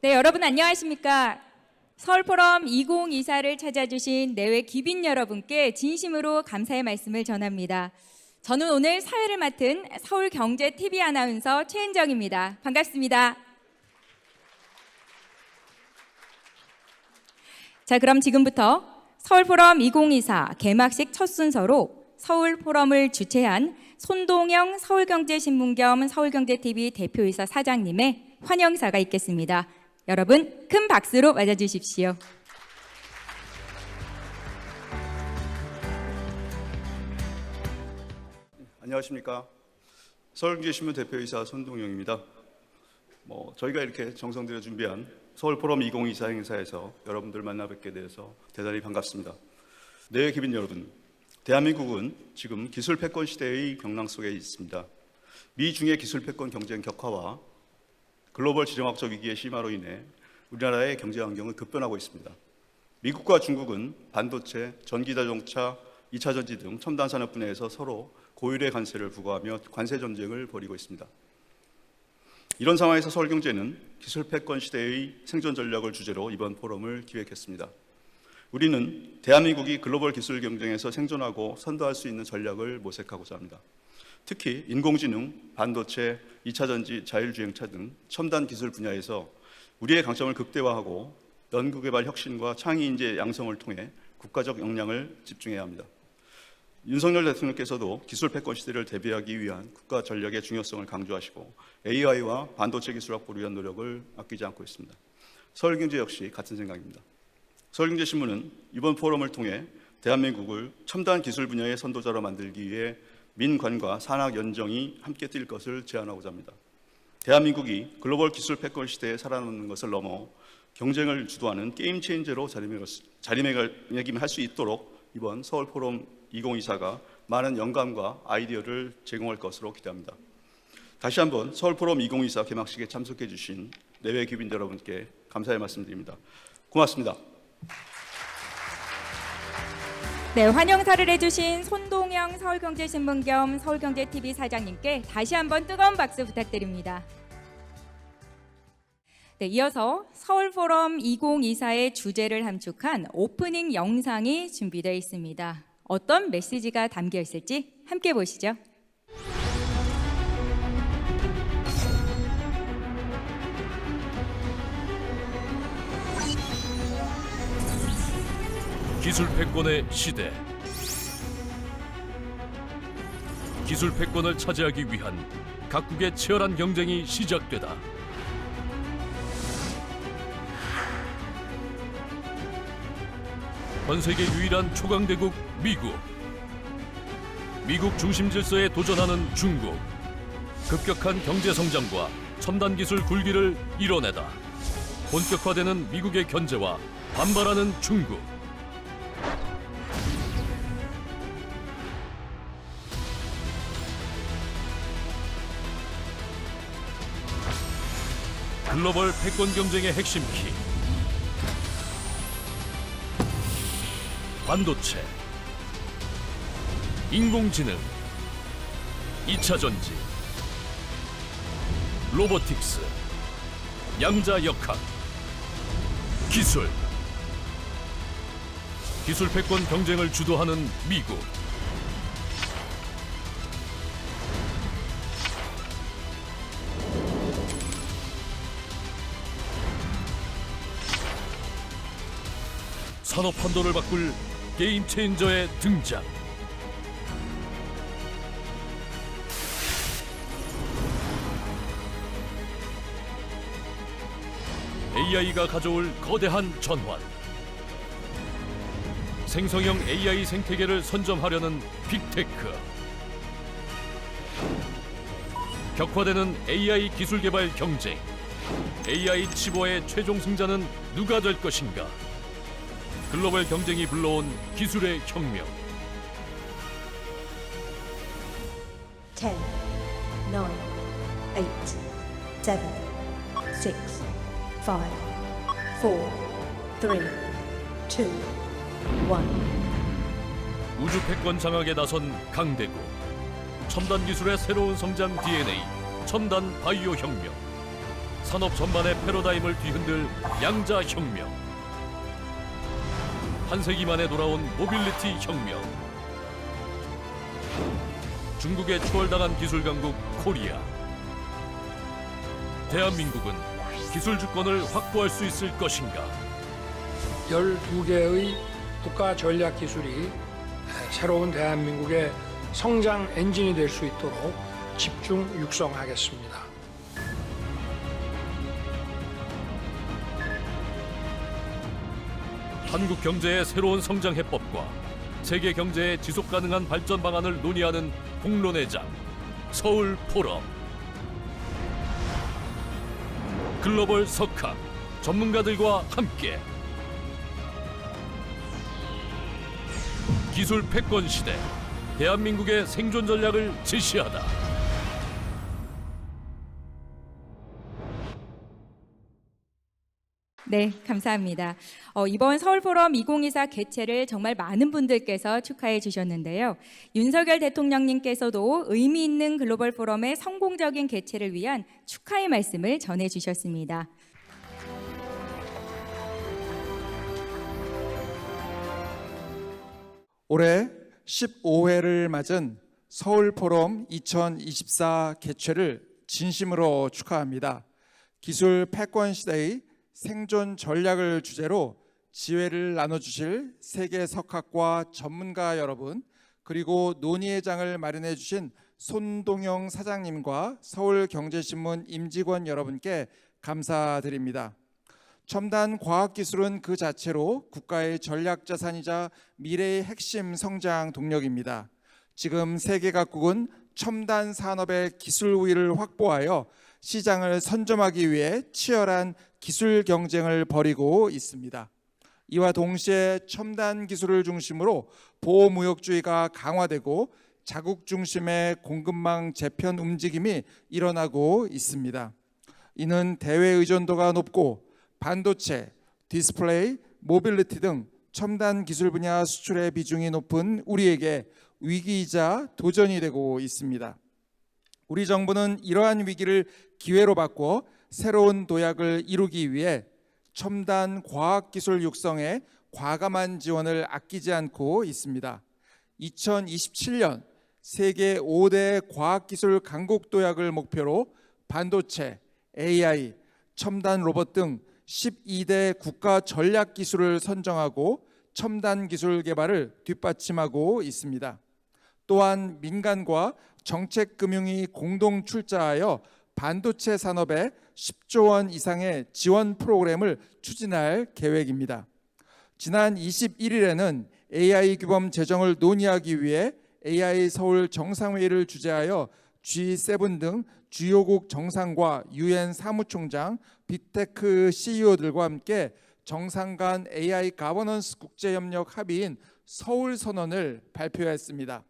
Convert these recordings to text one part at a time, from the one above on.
네, 여러분 안녕하십니까? 서울포럼 2024를 찾아주신 내외 귀빈 여러분께 진심으로 감사의 말씀을 전합니다. 저는 오늘 사회를 맡은 서울경제TV 아나운서 최은정입니다. 반갑습니다. 자, 그럼 지금부터 서울포럼 2024 개막식 첫 순서로 서울포럼을 주최한 손동영 서울경제신문 겸 서울경제TV 대표이사 사장님의 환영사가 있겠습니다. 여러분 큰 박수로 맞아주십시오. 안녕하십니까. 서울경제신문 대표이사 손동영입니다. 저희가 이렇게 정성 들여 준비한 서울포럼 2024 행사에서 여러분들 만나 뵙게 돼서 대단히 반갑습니다. 내외 귀빈 여러분, 대한민국은 지금 기술 패권 시대의 경랑 속에 있습니다. 미중의 기술 패권 경쟁 격화와 글로벌 지정학적 위기의 심화로 인해 우리나라의 경제 환경은 급변하고 있습니다. 미국과 중국은 반도체, 전기자동차, 2차 전지 등 첨단 산업 분야에서 서로 고율의 관세를 부과하며 관세 전쟁을 벌이고 있습니다. 이런 상황에서 서울경제는 기술 패권 시대의 생존 전략을 주제로 이번 포럼을 기획했습니다. 우리는 대한민국이 글로벌 기술 경쟁에서 생존하고 선도할 수 있는 전략을 모색하고자 합니다. 특히 인공지능, 반도체, 2차 전지, 자율주행차 등 첨단 기술 분야에서 우리의 강점을 극대화하고 연구개발 혁신과 창의 인재 양성을 통해 국가적 역량을 집중해야 합니다. 윤석열 대통령께서도 기술 패권 시대를 대비하기 위한 국가 전략의 중요성을 강조하시고 AI와 반도체 기술 확보를 위한 노력을 아끼지 않고 있습니다. 서울경제 역시 같은 생각입니다. 서울경제신문은 이번 포럼을 통해 대한민국을 첨단 기술 분야의 선도자로 만들기 위해 민관과 산학 연정이 함께 뛸 것을 제안하고자 합니다. 대한민국이 글로벌 기술 패권 시대에 살아남는 것을 넘어 경쟁을 주도하는 게임 체인저로 자리매김할 수 있도록 이번 서울 포럼 2024가 많은 영감과 아이디어를 제공할 것으로 기대합니다. 다시 한번 서울 포럼 2024 개막식에 참석해 주신 내외 귀빈 여러분께 감사의 말씀드립니다. 고맙습니다. 네, 환영사를 해주신 손동영 서울경제신문 겸 서울경제TV 사장님께 다시 한번 뜨거운 박수 부탁드립니다. 네, 이어서 서울포럼 2024의 주제를 함축한 오프닝 영상이 준비되어 있습니다. 어떤 메시지가 담겨 있을지 함께 보시죠. 기술 패권의 시대. 기술 패권을 차지하기 위한 각국의 치열한 경쟁이 시작되다. 전 세계 유일한 초강대국 미국. 미국 중심 질서에 도전하는 중국. 급격한 경제 성장과 첨단 기술 굴기를 이뤄내다. 본격화되는 미국의 견제와 반발하는 중국. 글로벌 패권 경쟁의 핵심 키. 반도체, 인공지능, 2차 전지, 로보틱스, 양자 역학, 기술. 기술 패권 경쟁을 주도하는 미국. 산업 판도를 바꿀 게임 체인저의 등장. AI가 가져올 거대한 전환. 생성형 AI 생태계를 선점하려는 빅테크. 격화되는 AI 기술 개발 경쟁. AI 칩워의 최종 승자는 누가 될 것인가? 글로벌 경쟁이 불러온 기술의 혁명. 10, 9, 8, 7, 6, 5, 4, 3, 2, 1. 우주 패권 장악에 나선 강대국. 첨단 기술의 새로운 성장 DNA, 첨단 바이오 혁명. 산업 전반의 패러다임을 뒤흔들 양자혁명. 한 세기 만에 돌아온 모빌리티 혁명. 중국에 추월당한 기술 강국 코리아. 대한민국은 기술 주권을 확보할 수 있을 것인가? 12개의 국가 전략 기술이 새로운 대한민국의 성장 엔진이 될 수 있도록 집중 육성하겠습니다. 한국 경제의 새로운 성장 해법과 세계 경제의 지속 가능한 발전 방안을 논의하는 공론의 장, 서울 포럼. 글로벌 석학, 전문가들과 함께 기술 패권 시대, 대한민국의 생존 전략을 제시하다. 네, 감사합니다. 이번 서울포럼 2024 개최를 정말 많은 분들께서 축하해 주셨는데요. 윤석열 대통령님께서도 의미 있는 글로벌 포럼의 성공적인 개최를 위한 축하의 말씀을 전해 주셨습니다. 올해 15회를 맞은 서울포럼 2024 개최를 진심으로 축하합니다. 기술 패권 시대의 생존 전략을 주제로 지혜를 나눠주실 세계 석학과 전문가 여러분, 그리고 논의의 장을 마련해 주신 손동영 사장님과 서울경제신문 임직원 여러분께 감사드립니다. 첨단 과학기술은 그 자체로 국가의 전략자산이자 미래의 핵심 성장 동력입니다. 지금 세계 각국은 첨단 산업의 기술 우위를 확보하여 시장을 선점하기 위해 치열한 기술 경쟁을 벌이고 있습니다. 이와 동시에 첨단 기술을 중심으로 보호무역주의가 강화되고 자국 중심의 공급망 재편 움직임이 일어나고 있습니다. 이는 대외 의존도가 높고 반도체, 디스플레이, 모빌리티 등 첨단 기술 분야 수출의 비중이 높은 우리에게 위기이자 도전이 되고 있습니다. 우리 정부는 이러한 위기를 기회로 바꿔 새로운 도약을 이루기 위해 첨단 과학기술 육성에 과감한 지원을 아끼지 않고 있습니다. 2027년 세계 5대 과학기술 강국 도약을 목표로 반도체, AI, 첨단 로봇 등 12대 국가 전략 기술을 선정하고 첨단 기술 개발을 뒷받침하고 있습니다. 또한 민간과 정책금융이 공동 출자하여 반도체 산업에 10조 원 이상의 지원 프로그램을 추진할 계획입니다. 지난 21일에는 AI 규범 제정을 논의하기 위해 AI 서울 정상회의를 주재하여 G7 등 주요국 정상과 UN 사무총장, 빅테크 CEO들과 함께 정상 간 AI 가버넌스 국제협력 합의인 서울선언을 발표했습니다.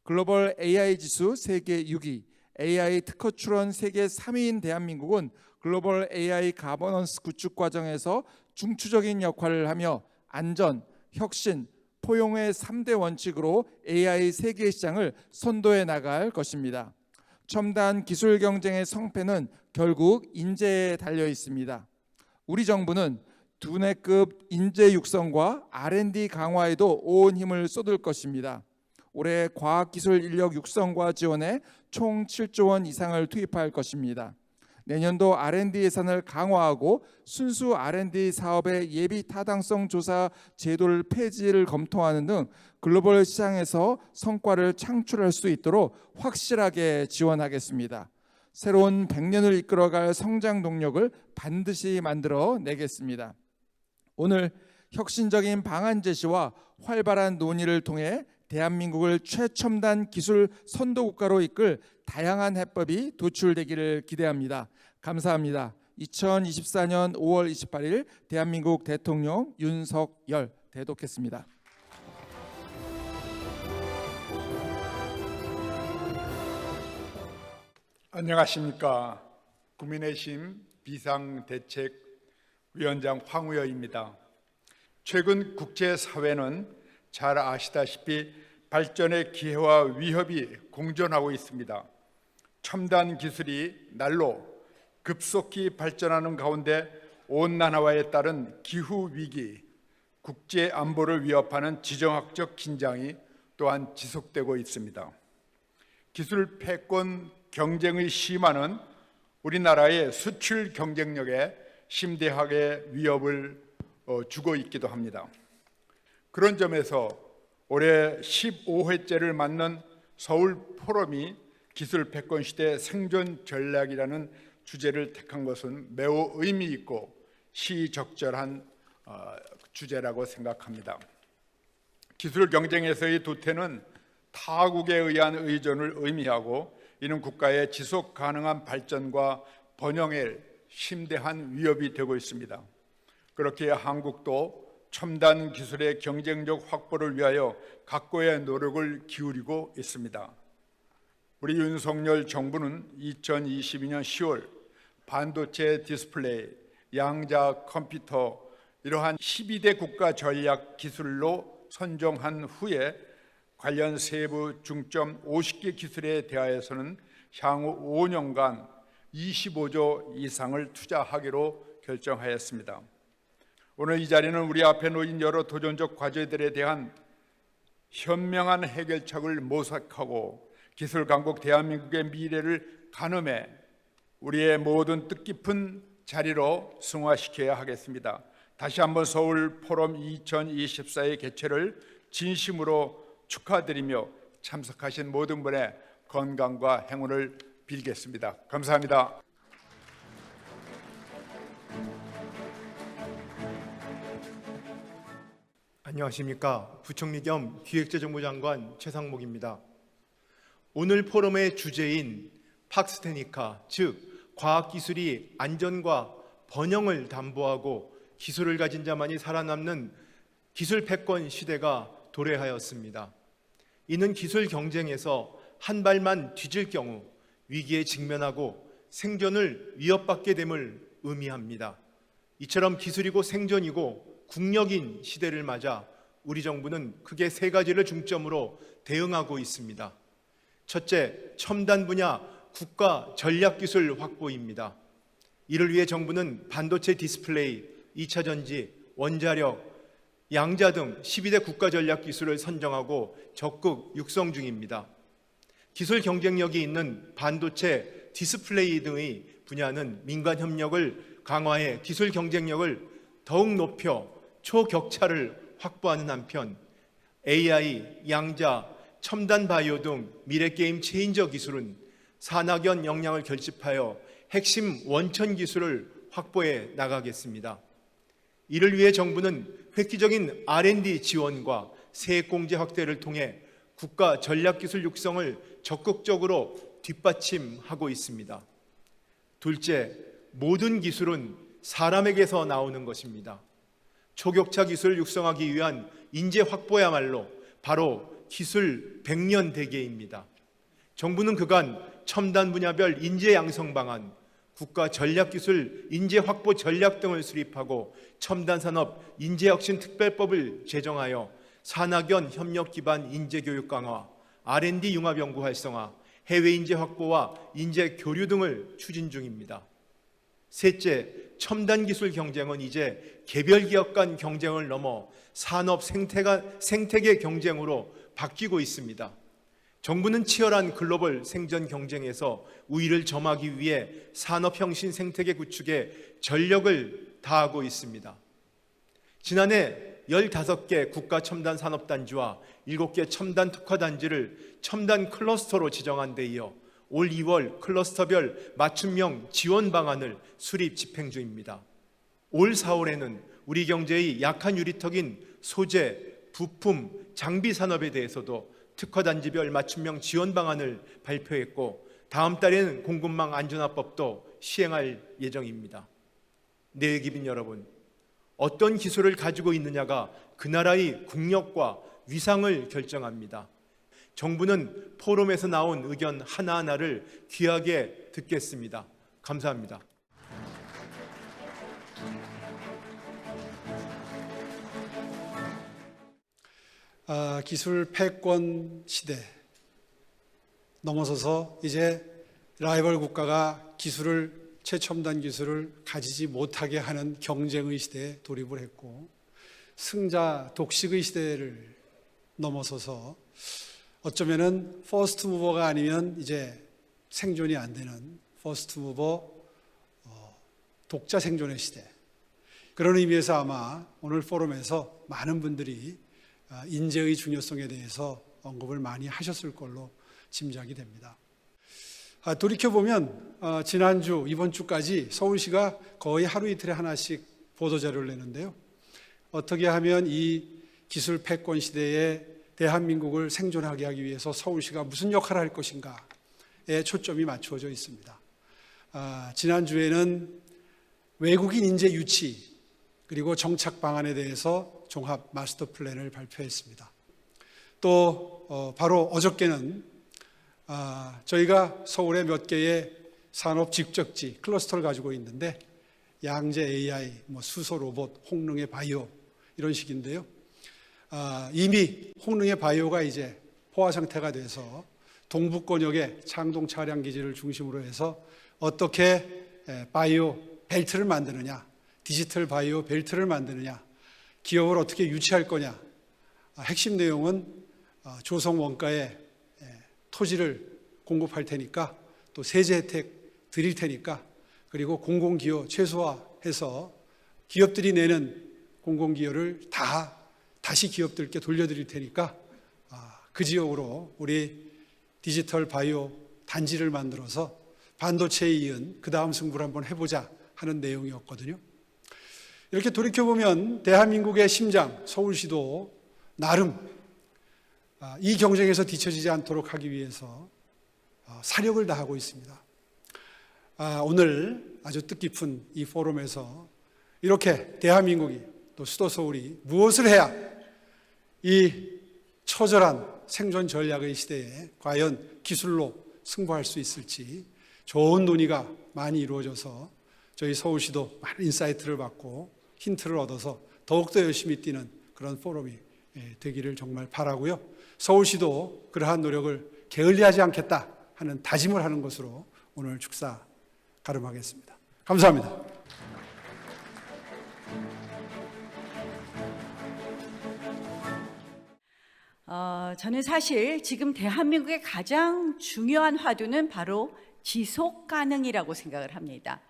글로벌 AI 지수 세계 6위, AI 특허 출원 세계 3위인 대한민국은 글로벌 AI 가버넌스 구축 과정에서 중추적인 역할을 하며 안전, 혁신, 포용의 3대 원칙으로 AI 세계 시장을 선도해 나갈 것입니다. 첨단 기술 경쟁의 성패는 결국 인재에 달려 있습니다. 우리 정부는 두뇌급 인재 육성과 R&D 강화에도 온 힘을 쏟을 것입니다. 올해 과학기술 인력 육성과 지원에 총 7조 원 이상을 투입할 것입니다. 내년도 R&D 예산을 강화하고 순수 R&D 사업의 예비 타당성 조사 제도를 폐지를 검토하는 등 글로벌 시장에서 성과를 창출할 수 있도록 확실하게 지원하겠습니다. 새로운 100년을 이끌어갈 성장 동력을 반드시 만들어 내겠습니다. 오늘 혁신적인 방안 제시와 활발한 논의를 통해 대한민국을 최첨단 기술 선도국가로 이끌 다양한 해법이 도출되기를 기대합니다. 감사합니다. 2024년 5월 28일 대한민국 대통령 윤석열 대독했습니다. 안녕하십니까. 국민의힘 비상대책위원장 황우여입니다. 최근 국제사회는 잘 아시다시피 발전의 기회와 위협이 공존하고 있습니다. 첨단 기술이 날로 급속히 발전하는 가운데 온난화에 따른 기후 위기, 국제 안보를 위협하는 지정학적 긴장이 또한 지속되고 있습니다. 기술 패권 경쟁의 심화는 우리나라의 수출 경쟁력에 심대하게 위협을 주고 있기도 합니다. 그런 점에서 올해 15회째를 맞는 서울 포럼이 기술 패권 시대 생존 전략이라는 주제를 택한 것은 매우 의미 있고 시적절한 주제라고 생각합니다. 기술 경쟁에서의 도태는 타국에 의한 의존을 의미하고 이는 국가의 지속 가능한 발전과 번영에 심대한 위협이 되고 있습니다. 그렇기에 한국도 첨단 기술의 경쟁력 확보를 위하여 각고의 노력을 기울이고 있습니다. 우리 윤석열 정부는 2022년 10월 반도체 디스플레이, 양자 컴퓨터 이러한 12대 국가 전략 기술로 선정한 후에 관련 세부 중점 50개 기술에 대하여서는 향후 5년간 25조 이상을 투자하기로 결정하였습니다. 오늘 이 자리는 우리 앞에 놓인 여러 도전적 과제들에 대한 현명한 해결책을 모색하고 기술 강국 대한민국의 미래를 가늠해 우리의 모든 뜻깊은 자리로 승화시켜야 하겠습니다. 다시 한번 서울 포럼 2024의 개최를 진심으로 축하드리며 참석하신 모든 분의 건강과 행운을 빌겠습니다. 감사합니다. 안녕하십니까. 부총리 겸 기획재정부 장관 최상목입니다. 오늘 포럼의 주제인 팍스테니카, 즉 과학기술이 안전과 번영을 담보하고 기술을 가진 자만이 살아남는 기술 패권 시대가 도래하였습니다. 이는 기술 경쟁에서 한 발만 뒤질 경우 위기에 직면하고 생존을 위협받게 됨을 의미합니다. 이처럼 기술이고 생존이고 국력인 시대를 맞아 우리 정부는 크게 세 가지를 중점으로 대응하고 있습니다. 첫째, 첨단 분야 국가 전략기술 확보입니다. 이를 위해 정부는 반도체 디스플레이, 2차 전지, 원자력, 양자 등 12대 국가 전략기술을 선정하고 적극 육성 중입니다. 기술 경쟁력이 있는 반도체, 디스플레이 등의 분야는 민간 협력을 강화해 기술 경쟁력을 더욱 높여 초격차를 확보하는 한편 AI, 양자, 첨단 바이오 등 미래 게임 체인저 기술은 산학연 역량을 결집하여 핵심 원천 기술을 확보해 나가겠습니다. 이를 위해 정부는 획기적인 R&D 지원과 세액공제 확대를 통해 국가 전략기술 육성을 적극적으로 뒷받침하고 있습니다. 둘째, 모든 기술은 사람에게서 나오는 것입니다. 초격차 기술을 육성하기 위한 인재 확보야말로 바로 기술 100년 대계입니다. 정부는 그간 첨단 분야별 인재 양성 방안, 국가 전략기술 인재 확보 전략 등을 수립하고 첨단 산업 인재혁신 특별법을 제정하여 산학연 협력 기반 인재 교육 강화, R&D 융합 연구 활성화, 해외 인재 확보와 인재 교류 등을 추진 중입니다. 셋째, 첨단 기술 경쟁은 이제 개별 기업 간 경쟁을 넘어 산업 생태계 경쟁으로 바뀌고 있습니다. 정부는 치열한 글로벌 생존 경쟁에서 우위를 점하기 위해 산업혁신 생태계 구축에 전력을 다하고 있습니다. 지난해 15개 국가 첨단 산업단지와 7개 첨단 특화단지를 첨단 클러스터로 지정한 데 이어 올 2월 클러스터별 맞춤형 지원 방안을 수립 집행 중입니다. 올 4월에는 우리 경제의 약한 유리턱인 소재, 부품, 장비 산업에 대해서도 특화단지별 맞춤형 지원 방안을 발표했고 다음 달에는 공급망 안전화법도 시행할 예정입니다. 내외기빈 여러분, 어떤 기술을 가지고 있느냐가 그 나라의 국력과 위상을 결정합니다. 정부는 포럼에서 나온 의견 하나하나를 귀하게 듣겠습니다. 감사합니다. 기술 패권 시대 넘어서서 이제 라이벌 국가가 기술을 최첨단 기술을 가지지 못하게 하는 경쟁의 시대에 돌입을 했고, 승자 독식의 시대를 넘어서서 어쩌면은 퍼스트 무버가 아니면 이제 생존이 안 되는 퍼스트 무버 독자 생존의 시대. 그런 의미에서 아마 오늘 포럼에서 많은 분들이 인재의 중요성에 대해서 언급을 많이 하셨을 걸로 짐작이 됩니다. 돌이켜보면 지난주, 이번 주까지 서울시가 거의 하루 이틀에 하나씩 보도자료를 내는데요. 어떻게 하면 이 기술 패권 시대에 대한민국을 생존하게 하기 위해서 서울시가 무슨 역할을 할 것인가에 초점이 맞추어져 있습니다. 지난주에는 외국인 인재 유치 그리고 정착 방안에 대해서 종합 마스터 플랜을 발표했습니다. 또 바로 어저께는 저희가 서울에 몇 개의 산업 직접지 클러스터를 가지고 있는데 양재 AI, 수소 로봇, 홍릉의 바이오 이런 식인데요. 이미 홍릉의 바이오가 이제 포화 상태가 돼서 동북권역의 창동 차량 기지를 중심으로 해서 어떻게 바이오 벨트를 만드느냐, 디지털 바이오 벨트를 만드느냐, 기업을 어떻게 유치할 거냐. 핵심 내용은 조성 원가에 토지를 공급할 테니까, 또 세제 혜택 드릴 테니까, 그리고 공공기여 최소화해서 기업들이 내는 공공기여를 다시 기업들께 돌려드릴 테니까 그 지역으로 우리 디지털 바이오 단지를 만들어서 반도체에 이은 그 다음 승부를 한번 해보자 하는 내용이었거든요. 이렇게 돌이켜보면 대한민국의 심장 서울시도 나름 이 경쟁에서 뒤처지지 않도록 하기 위해서 사력을 다하고 있습니다. 오늘 아주 뜻깊은 이 포럼에서 이렇게 대한민국이 또 수도 서울이 무엇을 해야 이 처절한 생존 전략의 시대에 과연 기술로 승부할 수 있을지 좋은 논의가 많이 이루어져서 저희 서울시도 많은 인사이트를 받고 힌트를 얻어서 더욱더 열심히 뛰는 그런 포럼이 되기를 정말 바라고요. 서울시도 그러한 노력을 게을리하지 않겠다 하는 다짐을 하는 것으로 오늘 축사 가름하겠습니다. 감사합니다. 저는 사실 지금 대한민국의 가장 중요한 화두는 바로 지속 가능이라고 생각을 합니다.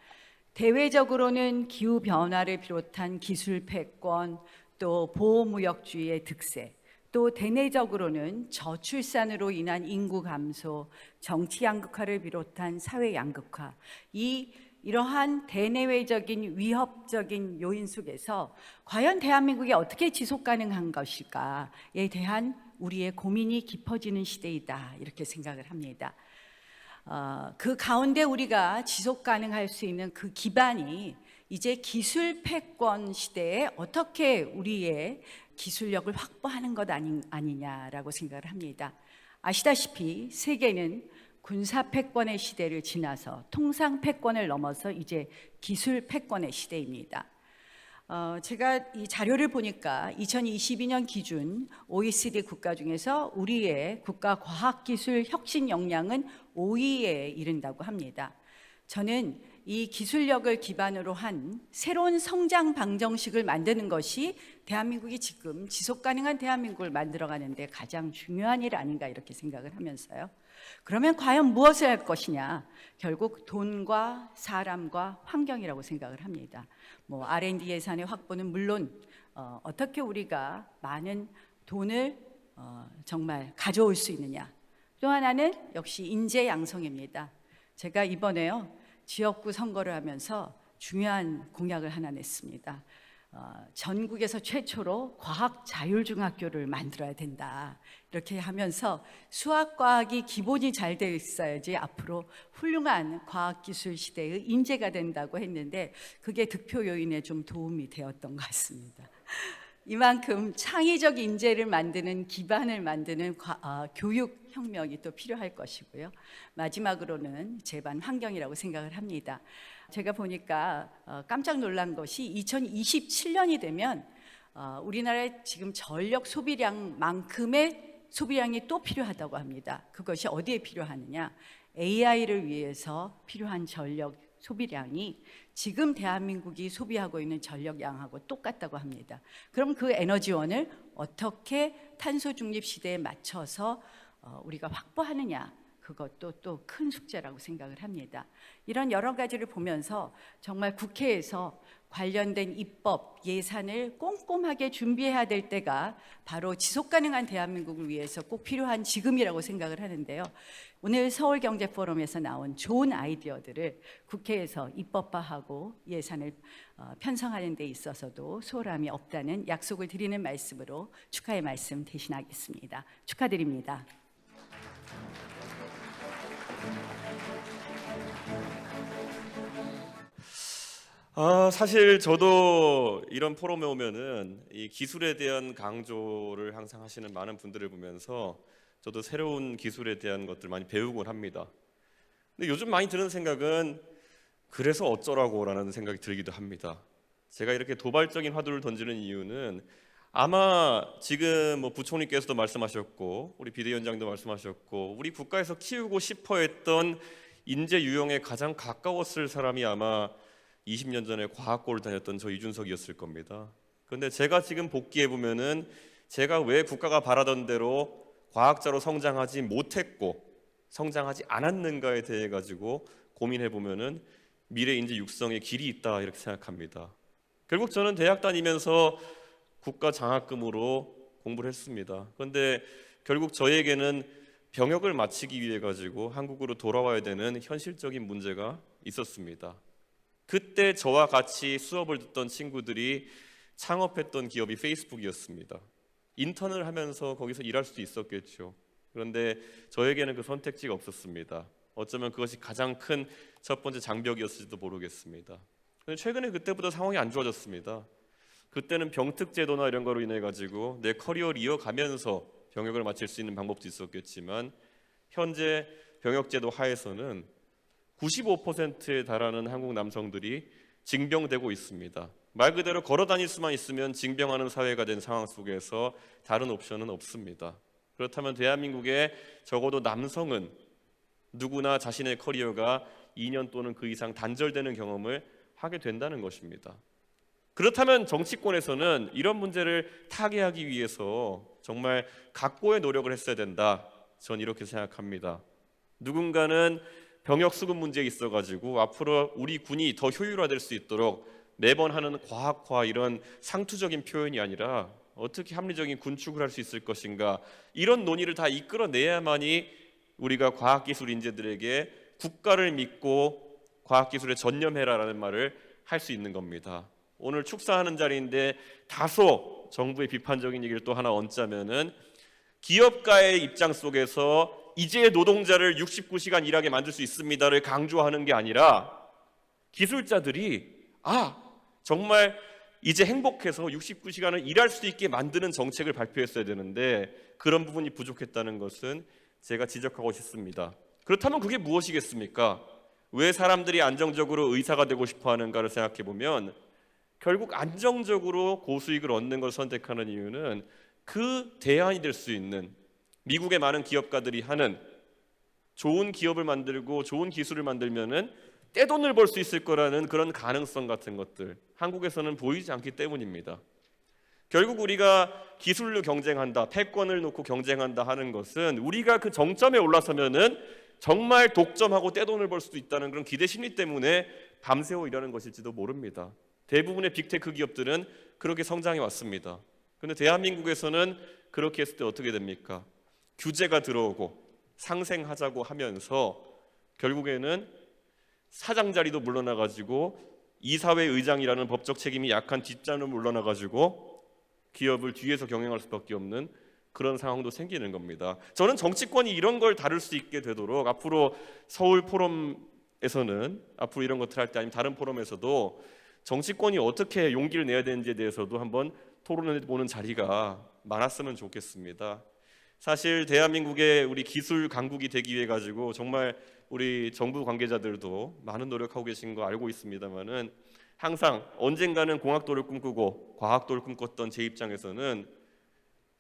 대외적으로는 기후 변화를 비롯한 기술 패권, 또 보호무역주의의 득세, 또 대내적으로는 저출산으로 인한 인구 감소, 정치 양극화를 비롯한 사회 양극화, 이러한 대내외적인 위협적인 요인 속에서 과연 대한민국이 어떻게 지속 가능한 것일까에 대한 우리의 고민이 깊어지는 시대이다, 이렇게 생각을 합니다. 그 가운데 우리가 지속 가능할 수 있는 그 기반이 이제 기술 패권 시대에 어떻게 우리의 기술력을 확보하는 것 아니냐라고 생각을 합니다. 아시다시피 세계는 군사 패권의 시대를 지나서 통상 패권을 넘어서 이제 기술 패권의 시대입니다. 제가 이 자료를 보니까 2022년 기준 OECD 국가 중에서 우리의 국가 과학기술 혁신 역량은 5위에 이른다고 합니다. 저는 이 기술력을 기반으로 한 새로운 성장 방정식을 만드는 것이 대한민국이 지금 지속가능한 대한민국을 만들어가는 데 가장 중요한 일 아닌가 이렇게 생각을 하면서요. 그러면 과연 무엇을 할 것이냐? 결국 돈과 사람과 환경이라고 생각을 합니다. R&D 예산의 확보는 물론 어떻게 우리가 많은 돈을 정말 가져올 수 있느냐. 또 하나는 역시 인재 양성입니다. 제가 이번에요 지역구 선거를 하면서 중요한 공약을 하나 냈습니다. 전국에서 최초로 과학 자율중학교를 만들어야 된다. 이렇게 하면서 수학과학이 기본이 잘 되어 있어야지 앞으로 훌륭한 과학기술 시대의 인재가 된다고 했는데 그게 득표 요인에 좀 도움이 되었던 것 같습니다. 이만큼 창의적 인재를 만드는 기반을 만드는 교육 혁명이 또 필요할 것이고요. 마지막으로는 제반 환경이라고 생각을 합니다. 제가 보니까 깜짝 놀란 것이 2027년이 되면 우리나라의 지금 전력 소비량만큼의 소비량이 또 필요하다고 합니다. 그것이 어디에 필요하느냐? AI를 위해서 필요한 전력 소비량이 지금 대한민국이 소비하고 있는 전력량하고 똑같다고 합니다. 그럼 그 에너지원을 어떻게 탄소 중립 시대에 맞춰서 우리가 확보하느냐, 그것도 또 큰 숙제라고 생각을 합니다. 이런 여러 가지를 보면서 정말 국회에서 관련된 입법, 예산을 꼼꼼하게 준비해야 될 때가 바로 지속가능한 대한민국을 위해서 꼭 필요한 지금이라고 생각을 하는데요. 오늘 서울경제포럼에서 나온 좋은 아이디어들을 국회에서 입법화하고 예산을 편성하는 데 있어서도 소홀함이 없다는 약속을 드리는 말씀으로 축하의 말씀 대신하겠습니다. 축하드립니다. 사실 저도 이런 포럼에 오면은 이 기술에 대한 강조를 항상 하시는 많은 분들을 보면서 저도 새로운 기술에 대한 것들 많이 배우곤 합니다. 근데 요즘 많이 드는 생각은 그래서 어쩌라고라는 생각이 들기도 합니다. 제가 이렇게 도발적인 화두를 던지는 이유는 아마 지금 뭐 부총리께서도 말씀하셨고 우리 비대위원장도 말씀하셨고 우리 국가에서 키우고 싶어 했던 인재 유형에 가장 가까웠을 사람이 아마 20년 전에 과학고를 다녔던 저 이준석이었을 겁니다. 그런데 제가 지금 복귀해 보면은 제가 왜 국가가 바라던 대로 과학자로 성장하지 못했고 성장하지 않았는가에 대해 가지고 고민해 보면은 미래 인재 육성의 길이 있다 이렇게 생각합니다. 결국 저는 대학 다니면서 국가 장학금으로 공부를 했습니다. 그런데 결국 저에게는 병역을 마치기 위해 가지고 한국으로 돌아와야 되는 현실적인 문제가 있었습니다. 그때 저와 같이 수업을 듣던 친구들이 창업했던 기업이 페이스북이었습니다. 인턴을 하면서 거기서 일할 수도 있었겠죠. 그런데 저에게는 그 선택지가 없었습니다. 어쩌면 그것이 가장 큰 첫 번째 장벽이었을지도 모르겠습니다. 그런데 최근에 그때보다 상황이 안 좋아졌습니다. 그때는 병특 제도나 이런 거로 인해 가지고 내 커리어를 이어가면서 병역을 마칠 수 있는 방법도 있었겠지만 현재 병역 제도 하에서는 95%에 달하는 한국 남성들이 징병되고 있습니다. 말 그대로 걸어 다닐 수만 있으면 징병하는 사회가 된 상황 속에서 다른 옵션은 없습니다. 그렇다면 대한민국의 적어도 남성은 누구나 자신의 커리어가 2년 또는 그 이상 단절되는 경험을 하게 된다는 것입니다. 그렇다면 정치권에서는 이런 문제를 타개하기 위해서 정말 각고의 노력을 했어야 된다. 전 이렇게 생각합니다. 누군가는 병역 수급 문제에 있어가지고 앞으로 우리 군이 더 효율화될 수 있도록 매번 하는 과학화 이런 상투적인 표현이 아니라 어떻게 합리적인 군축을 할 수 있을 것인가 이런 논의를 다 이끌어내야만이 우리가 과학기술 인재들에게 국가를 믿고 과학기술에 전념해라라는 말을 할 수 있는 겁니다. 오늘 축사하는 자리인데 다소 정부의 비판적인 얘기를 또 하나 얹자면은 기업가의 입장 속에서 이제 노동자를 69시간 일하게 만들 수 있습니다를 강조하는 게 아니라 기술자들이 정말 이제 행복해서 69시간을 일할 수 있게 만드는 정책을 발표했어야 되는데 그런 부분이 부족했다는 것은 제가 지적하고 싶습니다. 그렇다면 그게 무엇이겠습니까? 왜 사람들이 안정적으로 의사가 되고 싶어 하는가를 생각해 보면 결국 안정적으로 고수익을 얻는 걸 선택하는 이유는 그 대안이 될 수 있는 미국의 많은 기업가들이 하는 좋은 기업을 만들고 좋은 기술을 만들면은 떼돈을 벌 수 있을 거라는 그런 가능성 같은 것들 한국에서는 보이지 않기 때문입니다. 결국 우리가 기술로 경쟁한다, 패권을 놓고 경쟁한다 하는 것은 우리가 그 정점에 올라서면은 정말 독점하고 떼돈을 벌 수도 있다는 그런 기대 심리 때문에 밤새워 일하는 것일지도 모릅니다. 대부분의 빅테크 기업들은 그렇게 성장해 왔습니다. 그런데 대한민국에서는 그렇게 했을 때 어떻게 됩니까? 규제가 들어오고 상생하자고 하면서 결국에는 사장 자리도 물러나가지고 이사회 의장이라는 법적 책임이 약한 뒷자리로 물러나가지고 기업을 뒤에서 경영할 수밖에 없는 그런 상황도 생기는 겁니다. 저는 정치권이 이런 걸 다룰 수 있게 되도록 앞으로 서울 포럼에서는 앞으로 이런 것들 할 때 아니면 다른 포럼에서도 정치권이 어떻게 용기를 내야 되는지에 대해서도 한번 토론해 보는 자리가 많았으면 좋겠습니다. 사실 대한민국의 우리 기술 강국이 되기 위해 가지고 정말 우리 정부 관계자들도 많은 노력하고 계신 거 알고 있습니다만은 항상 언젠가는 공학도를 꿈꾸고 과학도를 꿈꿨던 제 입장에서는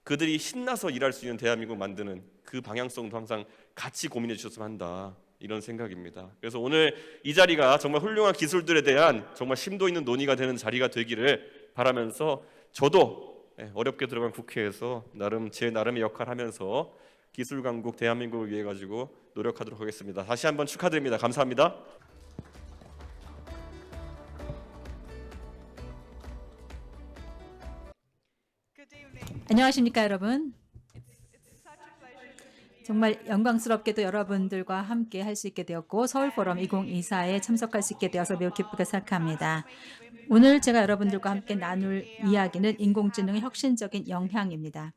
그들이 신나서 일할 수 있는 대한민국 만드는 그 방향성도 항상 같이 고민해 주셨으면 한다. 이런 생각입니다. 그래서 오늘 이 자리가 정말 훌륭한 기술들에 대한 정말 심도 있는 논의가 되는 자리가 되기를 바라면서 저도 어렵게 들어간 국회에서 제 나름의 역할을 하면서 기술 강국 대한민국을 위해 가지고 노력하도록 하겠습니다. 다시 한번 축하드립니다. 감사합니다. 안녕하십니까 여러분. 정말 영광스럽게도 여러분들과 함께 할 수 있게 되었고 서울포럼 2024에 참석할 수 있게 되어서 매우 기쁘게 생각합니다. 오늘 제가 여러분들과 함께 나눌 이야기는 인공지능의 혁신적인 영향입니다.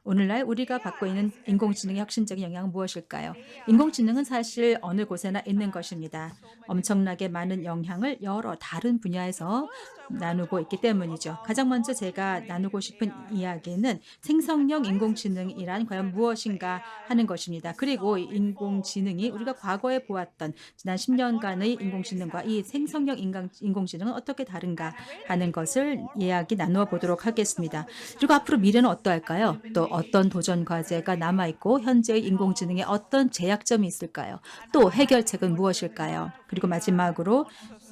오늘날 우리가 받고 있는 인공지능의 혁신적인 영향은 무엇일까요? 인공지능은 사실 어느 곳에나 있는 것입니다. 엄청나게 많은 영향을 여러 다른 분야에서 나누고 있기 때문이죠. 가장 먼저 제가 나누고 싶은 이야기는 생성형 인공지능이란 과연 무엇인가 하는 것입니다. 그리고 인공지능이 우리가 과거에 보았던 지난 10년간의 인공지능과 이 생성형 인공지능은 어떻게 다른가 하는 것을 이야기 나누어 보도록 하겠습니다. 그리고 앞으로 미래는 어떠할까요? 또 어떤 도전 과제가 남아있고 현재의 인공지능에 어떤 제약점이 있을까요? 또 해결책은 무엇일까요? 그리고 마지막으로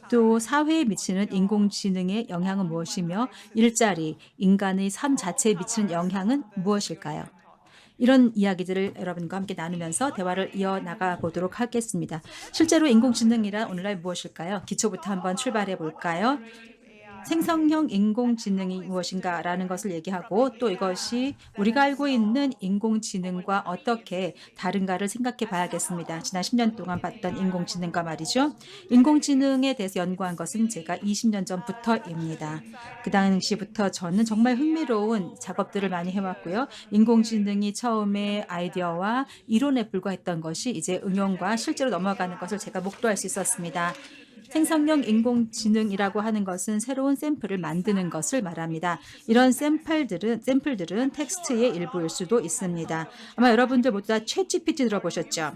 또 사회에 미치는 인공지능의 영향은 무엇이며 일자리, 인간의 삶 자체에 미치는 영향은 무엇일까요? 이런 이야기들을 여러분과 함께 나누면서 대화를 이어나가 보도록 하겠습니다. 실제로 인공지능이란 오늘날 무엇일까요? 기초부터 한번 출발해 볼까요? 생성형 인공지능이 무엇인가라는 것을 얘기하고 또 이것이 우리가 알고 있는 인공지능과 어떻게 다른가를 생각해 봐야겠습니다. 지난 10년 동안 봤던 인공지능과 말이죠. 인공지능에 대해서 연구한 것은 제가 20년 전부터입니다. 그 당시부터 저는 정말 흥미로운 작업들을 많이 해왔고요. 인공지능이 처음에 아이디어와 이론에 불과했던 것이 이제 응용과 실제로 넘어가는 것을 제가 목도할 수 있었습니다. 생성형 인공지능이라고 하는 것은 새로운 샘플을 만드는 것을 말합니다. 이런 샘플들은 텍스트의 일부일 수도 있습니다. 아마 여러분들 모두 다 챗GPT 들어보셨죠?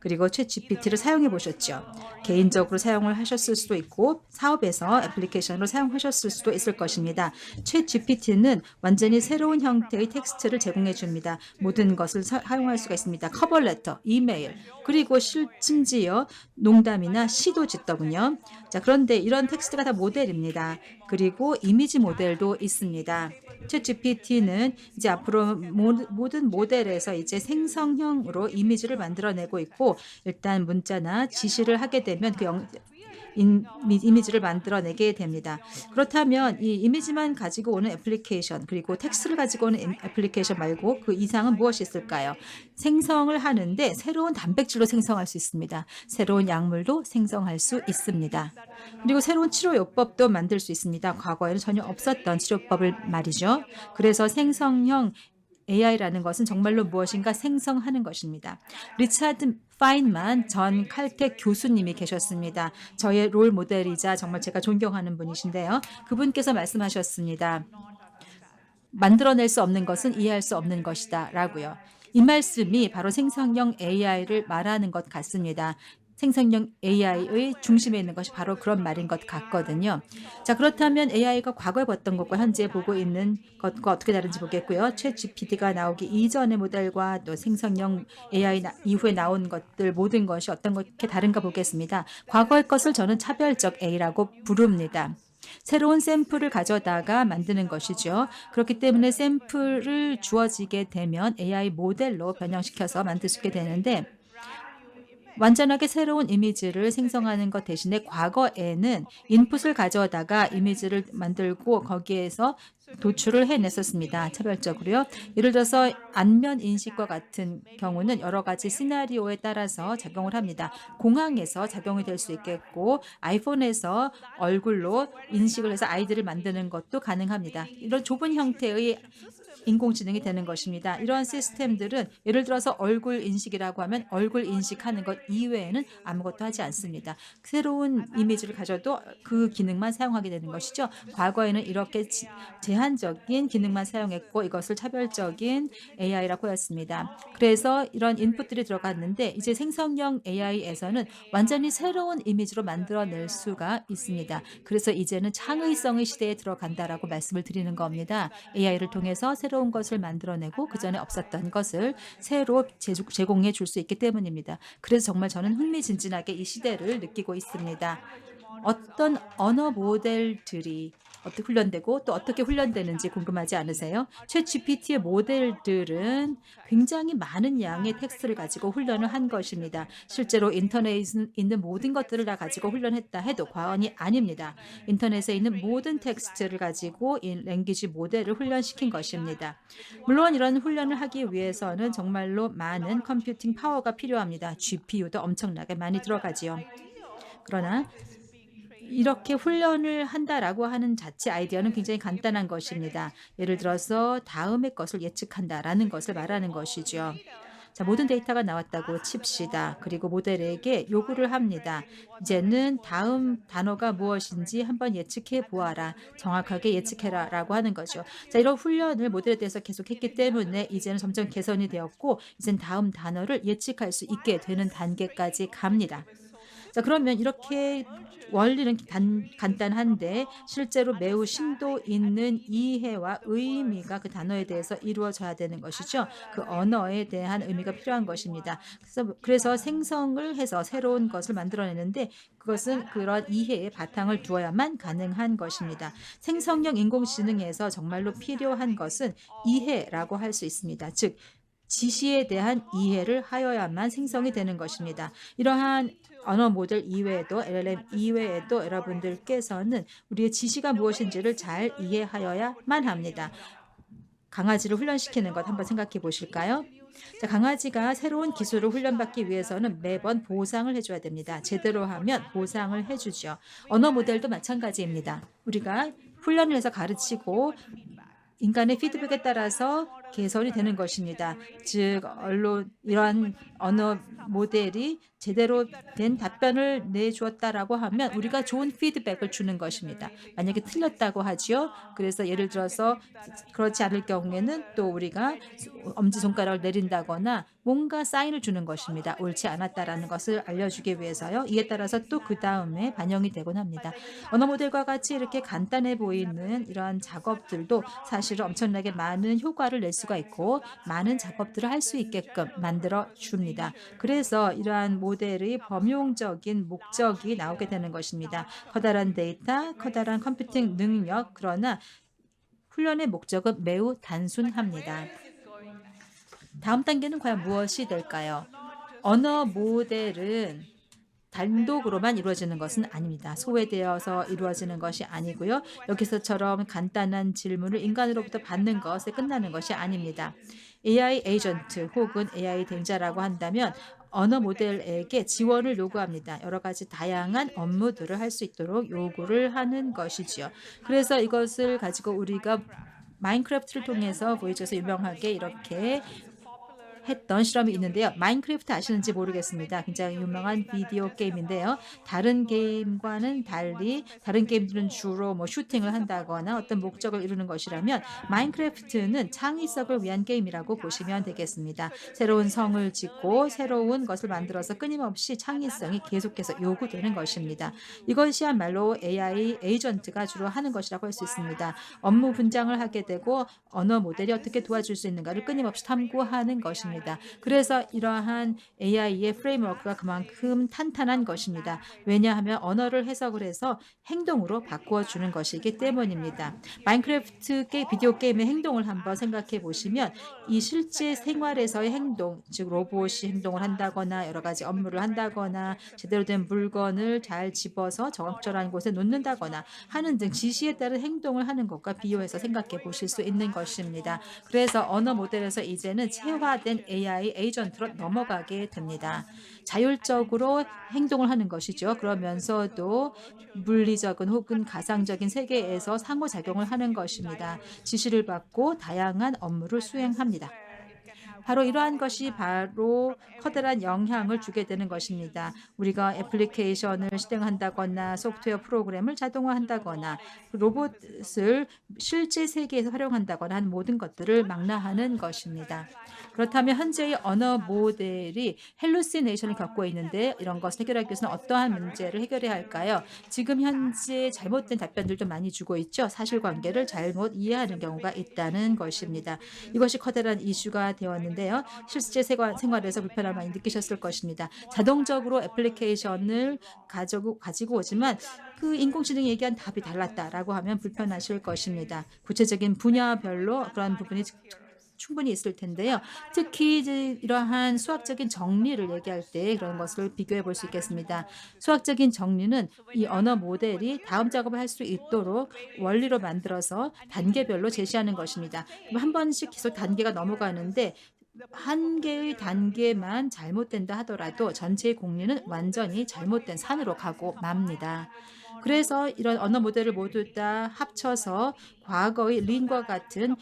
그리고 챗GPT를 사용해 보셨죠? 개인적으로 사용을 하셨을 수도 있고 사업에서 애플리케이션으로 사용하셨을 수도 있을 것입니다. 챗GPT는 완전히 새로운 형태의 텍스트를 제공해 줍니다. 모든 것을 사용할 수가 있습니다. 커버레터, 이메일, 그리고 심지어 농담이나 시도 짓더군요. 자, 그런데 이런 텍스트가 다 모델입니다. 그리고 이미지 모델도 있습니다. 챗GPT는 이제 앞으로 모든 모델에서 이제 생성형으로 이미지를 만들어내고 있고 일단 문자나 지시를 하게 되면 그 이미지를 만들어내게 됩니다. 그렇다면 이 이미지만 가지고 오는 애플리케이션 그리고 텍스트를 가지고 오는 애플리케이션 말고 그 이상은 무엇이 있을까요? 생성을 하는데 새로운 단백질로 생성할 수 있습니다. 새로운 약물도 생성할 수 있습니다. 그리고 새로운 치료요법도 만들 수 있습니다. 과거에는 전혀 없었던 치료법을 말이죠. 그래서 생성형 AI라는 것은 정말로 무엇인가 생성하는 것입니다. 리차드 파인만 전 칼텍 교수님이 계셨습니다. 저의 롤 모델이자 정말 제가 존경하는 분이신데요. 그분께서 말씀하셨습니다. 만들어낼 수 없는 것은 이해할 수 없는 것이다 라고요. 이 말씀이 바로 생성형 AI를 말하는 것 같습니다. 생성형 AI의 중심에 있는 것이 바로 그런 말인 것 같거든요. 자, 그렇다면 AI가 과거에 봤던 것과 현재 보고 있는 것과 어떻게 다른지 보겠고요. 챗GPT가 나오기 이전의 모델과 또 생성형 AI 이후에 나온 것들 모든 것이 어떤 것이 다른가 보겠습니다. 과거의 것을 저는 차별적 A라고 부릅니다. 새로운 샘플을 가져다가 만드는 것이죠. 그렇기 때문에 샘플을 주어지게 되면 AI 모델로 변형시켜서 만들 수 있게 되는데 완전하게 새로운 이미지를 생성하는 것 대신에 과거에는 인풋을 가져다가 이미지를 만들고 거기에서 도출을 해냈었습니다. 차별적으로요. 예를 들어서 안면 인식과 같은 경우는 여러 가지 시나리오에 따라서 작용을 합니다. 공항에서 작용이 될 수 있겠고 아이폰에서 얼굴로 인식을 해서 아이들을 만드는 것도 가능합니다. 이런 좁은 형태의 인공지능이 되는 것입니다. 이러한 시스템들은 예를 들어서 얼굴 인식이라고 하면 얼굴 인식하는 것 이외에는 아무것도 하지 않습니다. 새로운 이미지를 가져도 그 기능만 사용하게 되는 것이죠. 과거에는 이렇게 제한적인 기능만 사용했고 이것을 차별적인 AI라고 하였습니다. 그래서 이런 인풋들이 들어갔는데 이제 생성형 AI에서는 완전히 새로운 이미지로 만들어낼 수가 있습니다. 그래서 이제는 창의성의 시대에 들어간다라고 말씀을 드리는 겁니다. AI를 통해서 새로운 새로운 것을 만들어내고 그 전에 없었던 것을 새로 제공해 줄 수 있기 때문입니다. 그래서 정말 저는 흥미진진하게 이 시대를 느끼고 있습니다. 어떤 언어 모델들이 어떻게 훈련되고 또 어떻게 훈련되는지 궁금하지 않으세요? 챗GPT의 모델들은 굉장히 많은 양의 텍스트를 가지고 훈련을 한 것입니다. 실제로 인터넷에 있는 모든 것들을 다 가지고 훈련했다 해도 과언이 아닙니다. 인터넷에 있는 모든 텍스트를 가지고 이 랭귀지 모델을 훈련시킨 것입니다. 물론 이런 훈련을 하기 위해서는 정말로 많은 컴퓨팅 파워가 필요합니다. GPU도 엄청나게 많이 들어가지요. 그러나 이렇게 훈련을 한다라고 하는 자체 아이디어는 굉장히 간단한 것입니다. 예를 들어서 다음의 것을 예측한다라는 것을 말하는 것이죠. 자, 모든 데이터가 나왔다고 칩시다. 그리고 모델에게 요구를 합니다. 이제는 다음 단어가 무엇인지 한번 예측해 보아라. 정확하게 예측해라 라고 하는 거죠. 자, 이런 훈련을 모델에 대해서 계속했기 때문에 이제는 점점 개선이 되었고 이제는 다음 단어를 예측할 수 있게 되는 단계까지 갑니다. 자, 그러면 이렇게 원리는 간단한데 실제로 매우 심도 있는 이해와 의미가 그 단어에 대해서 이루어져야 되는 것이죠. 그 언어에 대한 의미가 필요한 것입니다. 그래서 생성을 해서 새로운 것을 만들어내는데 그것은 그런 이해의 바탕을 두어야만 가능한 것입니다. 생성형 인공지능에서 정말로 필요한 것은 이해라고 할 수 있습니다. 즉 지시에 대한 이해를 하여야만 생성이 되는 것입니다. 이러한 언어 모델 이외에도 LLM 이외에도 여러분들께서는 우리의 지시가 무엇인지를 잘 이해하여야만 합니다. 강아지를 훈련시키는 것 한번 생각해 보실까요? 자, 강아지가 새로운 기술을 훈련받기 위해서는 매번 보상을 해줘야 됩니다. 제대로 하면 보상을 해주죠. 언어 모델도 마찬가지입니다. 우리가 훈련을 해서 가르치고 인간의 피드백에 따라서 개선이 되는 것입니다. 즉 이러한 언어 모델이 제대로 된 답변을 내주었다라고 하면 우리가 좋은 피드백을 주는 것입니다. 만약에 틀렸다고 하지요. 그래서 예를 들어서 그렇지 않을 경우에는 또 우리가 엄지손가락을 내린다거나 뭔가 사인을 주는 것입니다. 옳지 않았다라는 것을 알려주기 위해서요. 이에 따라서 또 그 다음에 반영이 되곤 합니다. 언어 모델과 같이 이렇게 간단해 보이는 이러한 작업들도 사실은 엄청나게 많은 효과를 낼 수가 있고 많은 작업들을 할 수 있게끔 만들어 줍니다. 그래서 이러한 모델의 범용적인 목적이 나오게 되는 것입니다. 커다란 데이터, 커다란 컴퓨팅 능력, 그러나 훈련의 목적은 매우 단순합니다. 다음 단계는 과연 무엇이 될까요? 언어 모델은 단독으로만 이루어지는 것은 아닙니다. 소외되어서 이루어지는 것이 아니고요. 여기서처럼 간단한 질문을 인간으로부터 받는 것에 끝나는 것이 아닙니다. AI 에이전트 혹은 AI 대행자라고 한다면 언어 모델에게 지원을 요구합니다. 여러 가지 다양한 업무들을 할 수 있도록 요구를 하는 것이지요. 그래서 이것을 가지고 우리가 마인크래프트를 통해서 보여줘서 유명하게 이렇게 했던 실험이 있는데요. 마인크래프트 아시는지 모르겠습니다. 굉장히 유명한 비디오 게임인데요. 다른 게임과는 달리 다른 게임들은 주로 슈팅을 한다거나 어떤 목적을 이루는 것이라면 마인크래프트는 창의성을 위한 게임이라고 보시면 되겠습니다. 새로운 성을 짓고 새로운 것을 만들어서 끊임없이 창의성이 계속해서 요구되는 것입니다. 이것이야말로 AI 에이전트가 주로 하는 것이라고 할 수 있습니다. 업무 분장을 하게 되고 언어 모델이 어떻게 도와줄 수 있는가를 끊임없이 탐구하는 것입니다. 그래서 이러한 AI의 프레임워크가 그만큼 탄탄한 것입니다. 왜냐하면 언어를 해석을 해서 행동으로 바꾸어주는 것이기 때문입니다. 마인크래프트 비디오 게임의 행동을 한번 생각해 보시면 이 실제 생활에서의 행동, 즉 로봇이 행동을 한다거나 여러 가지 업무를 한다거나 제대로 된 물건을 잘 집어서 적절한 곳에 놓는다거나 하는 등 지시에 따른 행동을 하는 것과 비교해서 생각해 보실 수 있는 것입니다. 그래서 언어 모델에서 이제는 체화된 AI 에이전트로 넘어가게 됩니다. 자율적으로 행동을 하는 것이죠. 그러면서도 물리적인 혹은 가상적인 세계에서 상호작용을 하는 것입니다. 지시를 받고 다양한 업무를 수행합니다. 바로 이러한 것이 바로 커다란 영향을 주게 되는 것입니다. 우리가 애플리케이션을 실행한다거나 소프트웨어 프로그램을 자동화한다거나 로봇을 실제 세계에서 활용한다거나 하는 모든 것들을 망라하는 것입니다. 그렇다면 현재의 언어 모델이 헬루시네이션을 겪고 있는데 이런 것을 해결하기 위해서는 어떠한 문제를 해결해야 할까요? 지금 현재 잘못된 답변들도 많이 주고 있죠. 사실관계를 잘못 이해하는 경우가 있다는 것입니다. 이것이 커다란 이슈가 되었는데요. 실제 생활에서 불편함을 많이 느끼셨을 것입니다. 자동적으로 애플리케이션을 가지고 오지만 그 인공지능이 얘기한 답이 달랐다라고 하면 불편하실 것입니다. 구체적인 분야별로 그런 부분이 충분히 있을 텐데요. 특히 이러한 수학적인 정리를 얘기할 때 그런 것을 비교해 볼 수 있겠습니다. 수학적인 정리는 이 언어 모델이 다음 작업을 할 수 있도록 원리로 만들어서 단계별로 제시하는 것입니다. 한 번씩 계속 단계가 넘어가는데 한 개의 단계만 잘못된다 하더라도 전체의 공리는 완전히 잘못된 산으로 가고 맙니다. 그래서 이런 언어 모델을 모두 다 합쳐서 과거의 린과 같은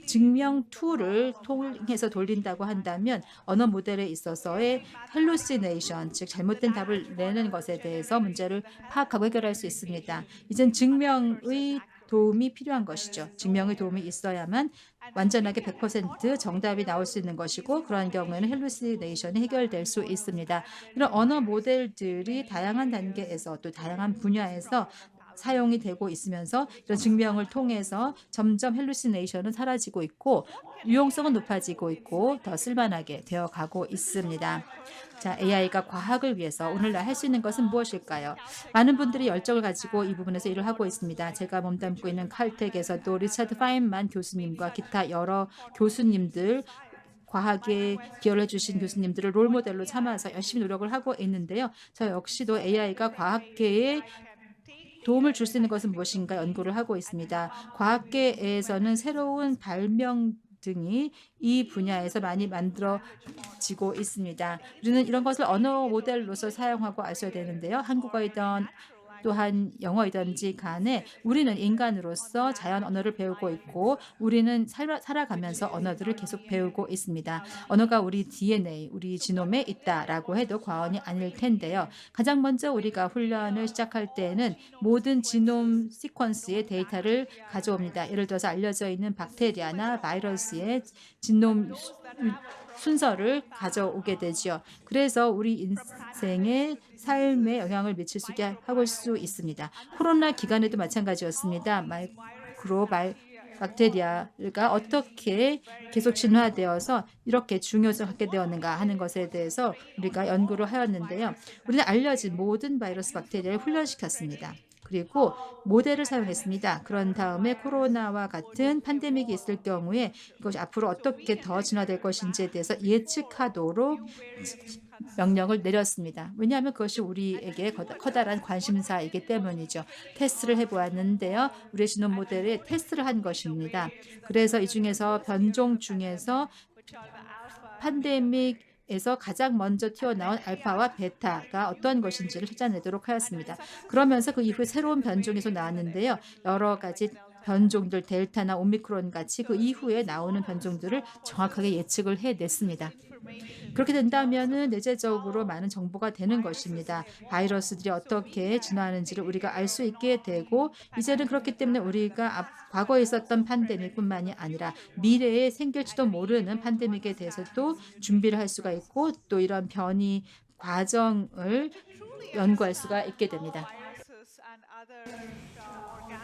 증명 툴을 통해서 돌린다고 한다면 언어 모델에 있어서의 헬루시네이션, 즉 잘못된 답을 내는 것에 대해서 문제를 파악하고 해결할 수 있습니다. 이젠 증명의 도움이 필요한 것이죠. 증명의 도움이 있어야만 완전하게 100% 정답이 나올 수 있는 것이고 그러한 경우에는 헬루시네이션이 해결될 수 있습니다. 이런 언어 모델들이 다양한 단계에서 또 다양한 분야에서 사용이 되고 있으면서 이런 증명을 통해서 점점 헬루시네이션은 사라지고 있고 유용성은 높아지고 있고 더 쓸만하게 되어가고 있습니다. 자, AI가 과학을 위해서 오늘날 할 수 있는 것은 무엇일까요? 많은 분들이 열정을 가지고 이 부분에서 일을 하고 있습니다. 제가 몸담고 있는 칼텍에서도 리차드 파인만 교수님과 기타 여러 교수님들 과학에 기여를 해주신 교수님들을 롤모델로 삼아서 열심히 노력을 하고 있는데요. 저 역시도 AI가 과학계에 도움을 줄 수 있는 것은 무엇인가 연구를 하고 있습니다. 과학계에서는 새로운 발명 등이 이 분야에서 많이 만들어지고 있습니다. 우리는 이런 것을 언어 모델로서 사용하고 알아야 되는데요. 한국어이든 또한 영어이든지 간에 우리는 인간으로서 자연 언어를 배우고 있고 우리는 살아가면서 언어들을 계속 배우고 있습니다. 언어가 우리 DNA, 우리 지놈에 있다라고 해도 과언이 아닐 텐데요. 가장 먼저 우리가 훈련을 시작할 때는 모든 지놈 시퀀스의 데이터를 가져옵니다. 예를 들어서 알려져 있는 박테리아나 바이러스의 지놈 순서를 가져오게 되죠. 그래서 우리 인생의 삶에 영향을 미칠 수 있게 하고 수 있습니다. 코로나 기간에도 마찬가지였습니다. 박테리아가 어떻게 계속 진화되어서 이렇게 중요성하게 되었는가 하는 것에 대해서 우리가 연구를 하였는데요. 우리는 알려진 모든 바이러스 박테리아를 훈련시켰습니다. 그리고 모델을 사용했습니다. 그런 다음에 코로나와 같은 팬데믹이 있을 경우에 이것이 앞으로 어떻게 더 진화될 것인지에 대해서 예측하도록 명령을 내렸습니다. 왜냐하면 그것이 우리에게 커다란 관심사이기 때문이죠. 테스트를 해보았는데요. 우리의 지놈 모델에 테스트를 한 것입니다. 그래서 이 중에서 변종 중에서 팬데믹 에서 가장 먼저 튀어나온 알파와 베타가 어떤 것인지를 찾아내도록 하였습니다. 그러면서 그 이후에 새로운 변종에서 나왔는데요. 여러 가지 변종들 델타나 오미크론 같이 그 이후에 나오는 변종들을 정확하게 예측을 해냈습니다. 그렇게 된다면 내재적으로 많은 정보가 되는 것입니다. 바이러스들이 어떻게 진화하는지를 우리가 알 수 있게 되고 이제는 그렇기 때문에 우리가 과거에 있었던 팬데믹뿐만이 아니라 미래에 생길지도 모르는 팬데믹에 대해서도 준비를 할 수가 있고 또 이런 변이 과정을 연구할 수가 있게 됩니다.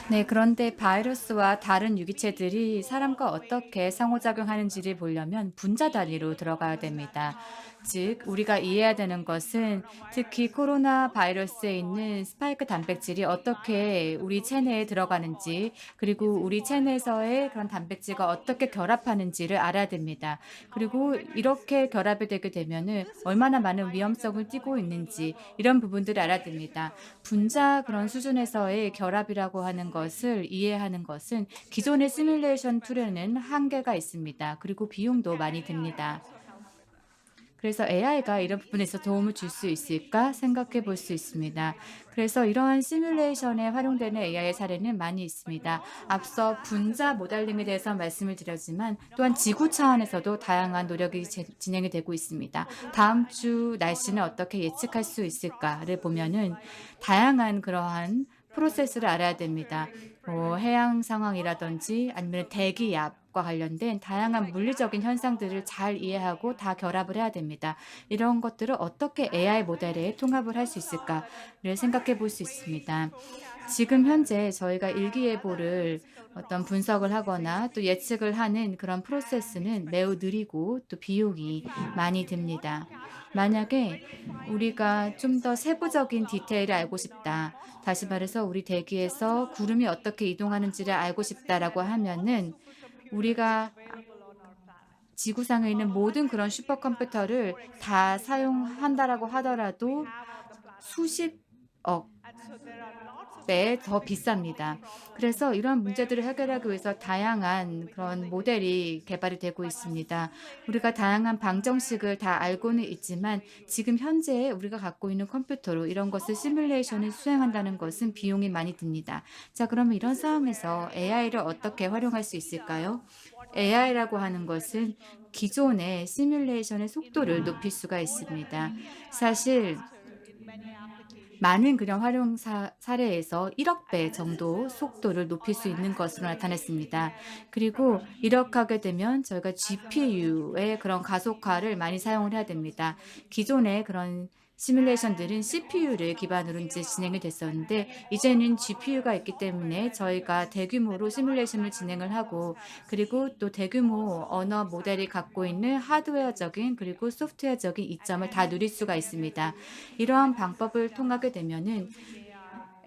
네, 그런데 바이러스와 다른 유기체들이 사람과 어떻게 상호작용하는지를 보려면 분자 단위로 들어가야 됩니다. 즉, 우리가 이해해야 되는 것은 특히 코로나 바이러스에 있는 스파이크 단백질이 어떻게 우리 체내에 들어가는지 그리고 우리 체내에서의 그런 단백질과 어떻게 결합하는지를 알아야 됩니다. 그리고 이렇게 결합이 되게 되면은 얼마나 많은 위험성을 띠고 있는지 이런 부분들을 알아야 됩니다. 분자 그런 수준에서의 결합이라고 하는 것을 이해하는 것은 기존의 시뮬레이션 툴에는 한계가 있습니다. 그리고 비용도 많이 듭니다. 그래서 AI가 이런 부분에서 도움을 줄 수 있을까 생각해 볼 수 있습니다. 그래서 이러한 시뮬레이션에 활용되는 AI의 사례는 많이 있습니다. 앞서 분자 모델링에 대해서 말씀을 드렸지만 또한 지구 차원에서도 다양한 노력이 진행이 되고 있습니다. 다음 주 날씨는 어떻게 예측할 수 있을까를 보면은 다양한 그러한 프로세스를 알아야 됩니다. 해양 상황이라든지 아니면 대기압과 관련된 다양한 물리적인 현상들을 잘 이해하고 다 결합을 해야 됩니다. 이런 것들을 어떻게 AI 모델에 통합을 할 수 있을까를 생각해 볼 수 있습니다. 지금 현재 저희가 일기예보를 어떤 분석을 하거나 또 예측을 하는 그런 프로세스는 매우 느리고 또 비용이 많이 듭니다. 만약에 우리가 좀 더 세부적인 디테일을 알고 싶다. 다시 말해서 우리 대기에서 구름이 어떻게 이동하는지를 알고 싶다라고 하면은 우리가 지구상에 있는 모든 그런 슈퍼컴퓨터를 다 사용한다라고 하더라도 수십억 배 더 비쌉니다. 그래서 이런 문제들을 해결하기 위해서 다양한 그런 모델이 개발이 되고 있습니다. 우리가 다양한 방정식을 다 알고는 있지만 지금 현재 우리가 갖고 있는 컴퓨터로 이런 것을 시뮬레이션을 수행한다는 것은 비용이 많이 듭니다. 자, 그러면 이런 상황에서 AI를 어떻게 활용할 수 있을까요? AI라고 하는 것은 기존의 시뮬레이션의 속도를 높일 수가 있습니다. 사실 많은 그런 활용 사례에서 1억 배 정도 속도를 높일 수 있는 것으로 나타냈습니다. 그리고 이렇게 하게 되면 저희가 GPU의 그런 가속화를 많이 사용을 해야 됩니다. 기존의 그런 시뮬레이션들은 CPU를 기반으로 이제 진행이 됐었는데 이제는 GPU가 있기 때문에 저희가 대규모로 시뮬레이션을 진행을 하고 그리고 또 대규모 언어 모델이 갖고 있는 하드웨어적인 그리고 소프트웨어적인 이점을 다 누릴 수가 있습니다. 이러한 방법을 통하게 되면은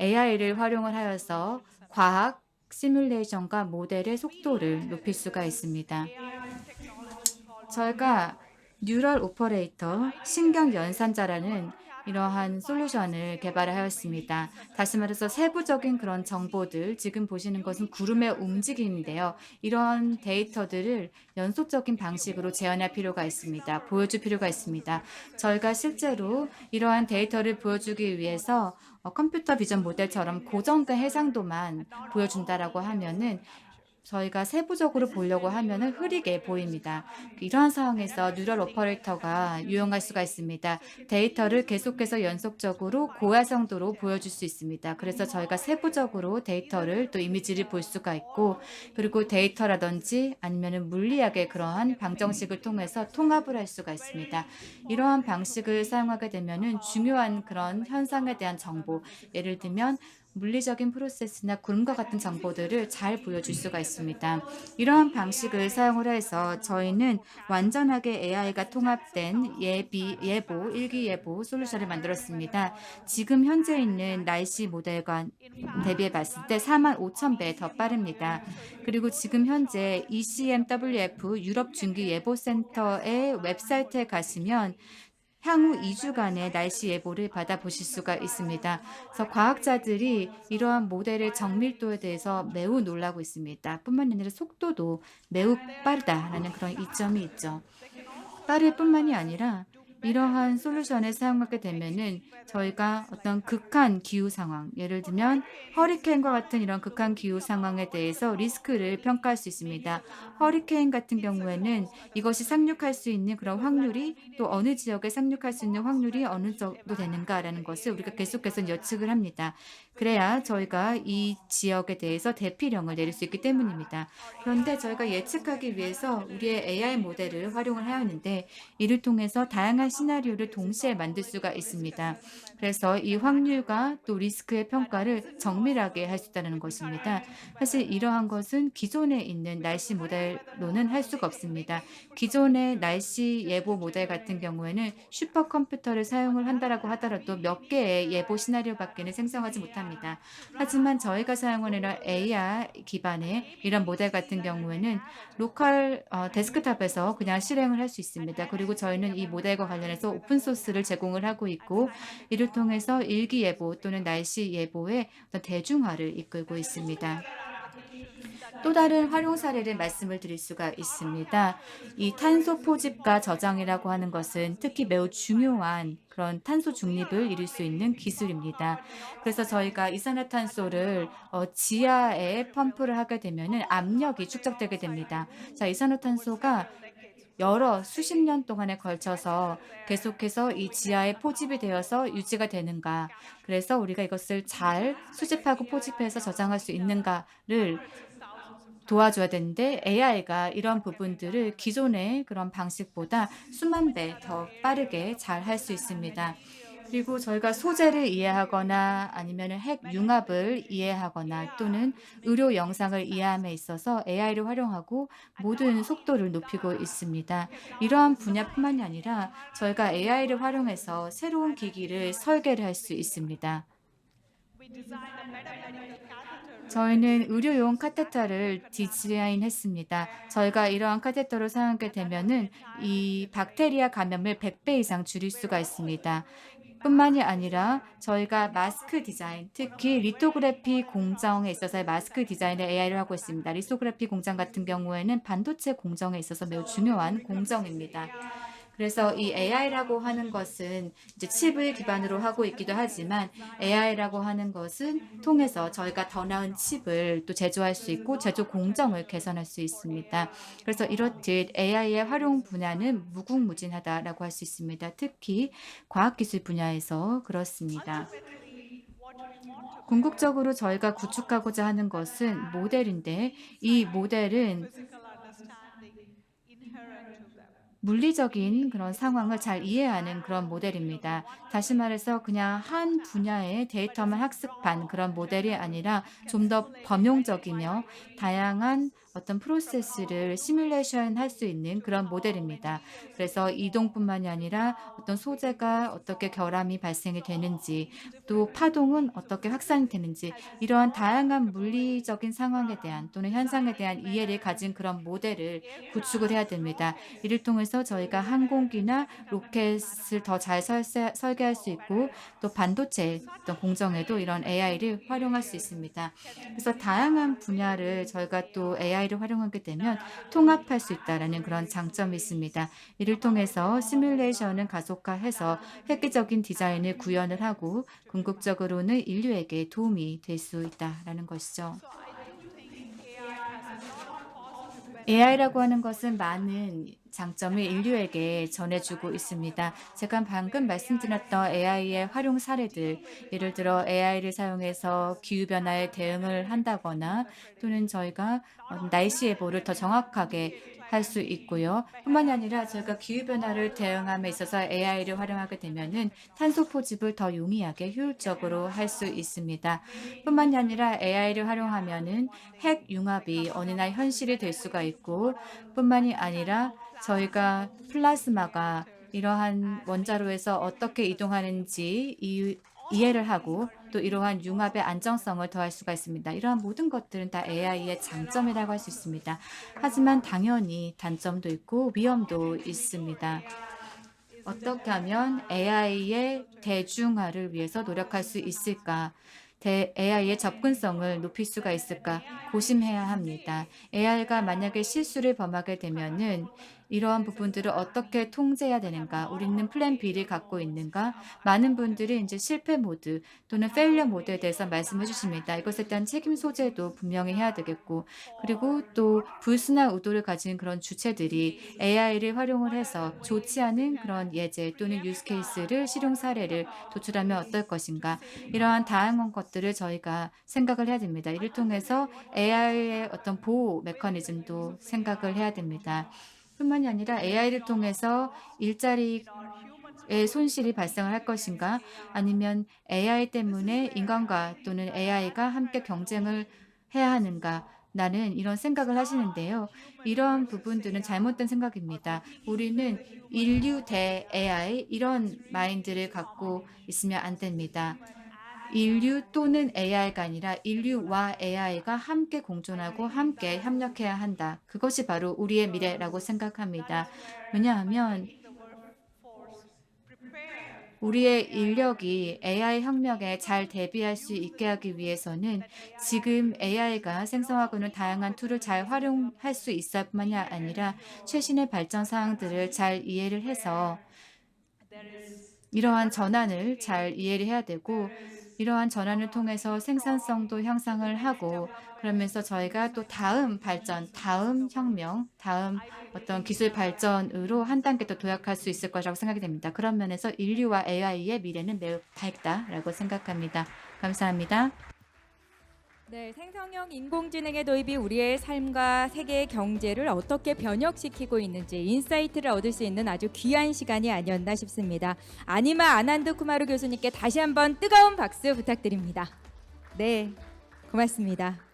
AI를 활용을 하여서 과학 시뮬레이션과 모델의 속도를 높일 수가 있습니다. 저희가 뉴럴 오퍼레이터, 신경 연산자라는 이러한 솔루션을 개발하였습니다. 다시 말해서 세부적인 그런 정보들, 지금 보시는 것은 구름의 움직임인데요. 이런 데이터들을 연속적인 방식으로 재현할 필요가 있습니다. 보여줄 필요가 있습니다. 저희가 실제로 이러한 데이터를 보여주기 위해서 컴퓨터 비전 모델처럼 고정된 해상도만 보여준다라고 하면은 저희가 세부적으로 보려고 하면은 흐리게 보입니다. 이러한 상황에서 뉴럴 오퍼레이터가 유용할 수가 있습니다. 데이터를 계속해서 연속적으로 고화성도로 보여줄 수 있습니다. 그래서 저희가 세부적으로 데이터를 또 이미지를 볼 수가 있고 그리고 데이터라든지 아니면은 물리학의 그러한 방정식을 통해서 통합을 할 수가 있습니다. 이러한 방식을 사용하게 되면은 중요한 그런 현상에 대한 정보, 예를 들면 물리적인 프로세스나 구름과 같은 정보들을 잘 보여줄 수가 있습니다. 이러한 방식을 사용을 해서 저희는 완전하게 AI가 통합된 예보, 일기예보 솔루션을 만들었습니다. 지금 현재 있는 날씨 모델과 대비해 봤을 때 45,000배 더 빠릅니다. 그리고 지금 현재 ECMWF 유럽중기예보센터의 웹사이트에 가시면 향후 2주간의 날씨 예보를 받아보실 수가 있습니다. 그래서 과학자들이 이러한 모델의 정밀도에 대해서 매우 놀라고 있습니다. 뿐만 아니라 속도도 매우 빠르다라는 그런 이점이 있죠. 빠를 뿐만이 아니라 이러한 솔루션을 사용하게 되면은 저희가 어떤 극한 기후 상황, 예를 들면 허리케인과 같은 이런 극한 기후 상황에 대해서 리스크를 평가할 수 있습니다. 허리케인 같은 경우에는 이것이 상륙할 수 있는 그런 확률이 또 어느 지역에 상륙할 수 있는 확률이 어느 정도 되는가라는 것을 우리가 계속해서 예측을 합니다. 그래야 저희가 이 지역에 대해서 대피령을 내릴 수 있기 때문입니다. 그런데 저희가 예측하기 위해서 우리의 AI 모델을 활용을 해야 하는데 이를 통해서 다양한 시나리오를 동시에 만들 수가 있습니다. 그래서 이 확률과 또 리스크의 평가를 정밀하게 할 수 있다는 것입니다. 사실 이러한 것은 기존에 있는 날씨 모델로는 할 수가 없습니다. 기존의 날씨 예보 모델 같은 경우에는 슈퍼컴퓨터를 사용을 한다라고 하더라도 몇 개의 예보 시나리오밖에는 생성하지 못합니다. 하지만 저희가 사용하는 AI 기반의 이런 모델 같은 경우에는 로컬 데스크탑에서 그냥 실행을 할 수 있습니다. 그리고 저희는 이 모델과 관련해서 오픈소스를 제공을 하고 있고 이를 통해서 일기예보 또는 날씨 예보의 어떤 대중화를 이끌고 있습니다. 또 다른 활용 사례를 말씀을 드릴 수가 있습니다. 이 탄소 포집과 저장이라고 하는 것은 특히 매우 중요한 그런 탄소 중립을 이룰 수 있는 기술입니다. 그래서 저희가 이산화탄소를 지하에 펌프를 하게 되면은 압력이 축적되게 됩니다. 자, 이산화탄소가 여러 수십 년 동안에 걸쳐서 계속해서 이 지하에 포집이 되어서 유지가 되는가, 그래서 우리가 이것을 잘 수집하고 포집해서 저장할 수 있는가를 도와줘야 되는데 AI가 이런 부분들을 기존의 그런 방식보다 수만 배 더 빠르게 잘 할 수 있습니다. 그리고 저희가 소재를 이해하거나 아니면 핵 융합을 이해하거나 또는 의료 영상을 이해함에 있어서 AI를 활용하고 모든 속도를 높이고 있습니다. 이러한 분야뿐만이 아니라 저희가 AI를 활용해서 새로운 기기를 설계를 할 수 있습니다. 저희는 의료용 카테터를 디자인했습니다. 저희가 이러한 카테터를 사용하게 되면은 이 박테리아 감염을 100배 이상 줄일 수가 있습니다. 뿐만이 아니라 저희가 마스크 디자인, 특히 리토그래피 공정에 있어서의 마스크 디자인을 AI를 하고 있습니다. 리토그래피 공정 같은 경우에는 반도체 공정에 있어서 매우 중요한 공정입니다. 그래서 이 AI라고 하는 것은 이제 칩을 기반으로 하고 있기도 하지만 AI라고 하는 것은 통해서 저희가 더 나은 칩을 또 제조할 수 있고 제조 공정을 개선할 수 있습니다. 그래서 이렇듯 AI의 활용 분야는 무궁무진하다라고 할 수 있습니다. 특히 과학기술 분야에서 그렇습니다. 궁극적으로 저희가 구축하고자 하는 것은 모델인데 이 모델은 물리적인 그런 상황을 잘 이해하는 그런 모델입니다. 다시 말해서 그냥 한 분야의 데이터만 학습한 그런 모델이 아니라 좀 더 범용적이며 다양한 어떤 프로세스를 시뮬레이션 할 수 있는 그런 모델입니다. 그래서 이동뿐만이 아니라 어떤 소재가 어떻게 결함이 발생이 되는지, 또 파동은 어떻게 확산이 되는지, 이러한 다양한 물리적인 상황에 대한 또는 현상에 대한 이해를 가진 그런 모델을 구축을 해야 됩니다. 이를 통해서 저희가 항공기나 로켓을 더 잘 설계할 수 있고 또 반도체 어떤 공정에도 이런 AI를 활용할 수 있습니다. 그래서 다양한 분야를 저희가 또 AI를 활용하게 되면 통합할 수 있다는 그런 장점이 있습니다. 이를 통해서 시뮬레이션을 가속화해서 획기적인 디자인을 구현을 하고 궁극적으로는 인류에게 도움이 될 수 있다는 것이죠. AI라고 하는 것은 많은 장점을 인류에게 전해주고 있습니다. 제가 방금 말씀드렸던 AI의 활용 사례들, 예를 들어 AI를 사용해서 기후변화에 대응을 한다거나 또는 저희가 날씨 예보를 더 정확하게 할 수 있고요. 뿐만이 아니라 저희가 기후변화를 대응함에 있어서 AI를 활용하게 되면은 탄소 포집을 더 용이하게 효율적으로 할 수 있습니다. 뿐만이 아니라 AI를 활용하면은 핵 융합이 어느 날 현실이 될 수가 있고, 뿐만이 아니라 저희가 플라즈마가 이러한 원자로에서 어떻게 이동하는지 이해를 하고 또 이러한 융합의 안정성을 더할 수가 있습니다. 이러한 모든 것들은 다 AI의 장점이라고 할 수 있습니다. 하지만 당연히 단점도 있고 위험도 있습니다. 어떻게 하면 AI의 대중화를 위해서 노력할 수 있을까? AI의 접근성을 높일 수가 있을까 고심해야 합니다. AI가 만약에 실수를 범하게 되면은 이러한 부분들을 어떻게 통제해야 되는가, 우리는 플랜 B를 갖고 있는가, 많은 분들이 이제 실패 모드 또는 페일리어 모드에 대해서 말씀해 주십니다. 이것에 대한 책임 소재도 분명히 해야 되겠고, 그리고 또 불순한 의도를 가진 그런 주체들이 AI를 활용을 해서 좋지 않은 그런 예제 또는 유스 케이스를 실용 사례를 도출하면 어떨 것인가, 이러한 다양한 것들을 저희가 생각을 해야 됩니다. 이를 통해서 AI의 어떤 보호 메커니즘도 생각을 해야 됩니다. 뿐만이 아니라 AI를 통해서 일자리의 손실이 발생을 할 것인가, 아니면 AI 때문에 인간과 또는 AI가 함께 경쟁을 해야 하는가, 나는 이런 생각을 하시는데요. 이런 부분들은 잘못된 생각입니다. 우리는 인류 대 AI 이런 마인드를 갖고 있으면 안 됩니다. 인류 또는 AI가 아니라 인류와 AI가 함께 공존하고 함께 협력해야 한다. 그것이 바로 우리의 미래라고 생각합니다. 왜냐하면 우리의 인력이 AI 혁명에 잘 대비할 수 있게 하기 위해서는 지금 AI가 생성하고 있는 다양한 툴을 잘 활용할 수 있을 뿐만이 아니라 최신의 발전 사항들을 잘 이해를 해서 이러한 전환을 잘 이해를 해야 되고, 이러한 전환을 통해서 생산성도 향상을 하고, 그러면서 저희가 또 다음 발전, 다음 혁명, 다음 어떤 기술 발전으로 한 단계 더 도약할 수 있을 것이라고 생각이 됩니다. 그런 면에서 인류와 AI의 미래는 매우 밝다라고 생각합니다. 감사합니다. 네, 생성형 인공지능의 도입이 우리의 삶과 세계의 경제를 어떻게 변혁시키고 있는지 인사이트를 얻을 수 있는 아주 귀한 시간이 아니었나 싶습니다. 아니마 아난드 쿠마르 교수님께 다시 한번 뜨거운 박수 부탁드립니다. 네, 고맙습니다.